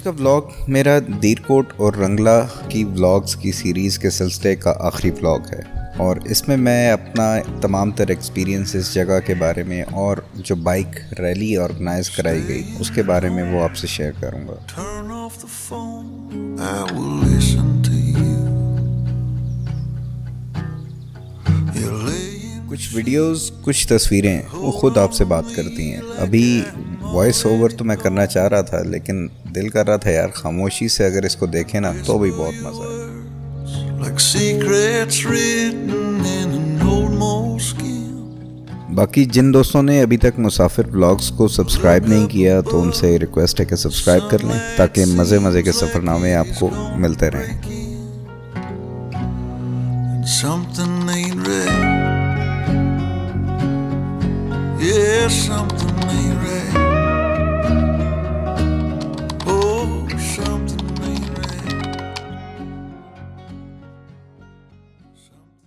का व्लॉग मेरा दीरकोट और रंगला की व्लॉग्स की सीरीज़ के सिलसिले का आखिरी व्लॉग है और इसमें मैं अपना तमाम तर एक्सपीरियंस इस जगह के बारे में और जो बाइक रैली ऑर्गेनाइज कराई गई उसके बारे में वो आपसे शेयर करूँगा। कुछ वीडियोस, कुछ तस्वीरें वो खुद आपसे बात करती हैं। अभी वॉइस ओवर तो मैं करना चाह रहा था लेकिन दिल कर रहा था यार खामोशी से अगर इसको देखें ना तो भी बहुत मज़ा है। बाकी जिन दोस्तों ने अभी तक मुसाफिर व्लॉग्स को सब्सक्राइब नहीं किया तो उनसे रिक्वेस्ट है कि सब्सक्राइब कर लें ताकि मज़े के सफ़रनामे आपको मिलते रहें। Yeah, something ain't right.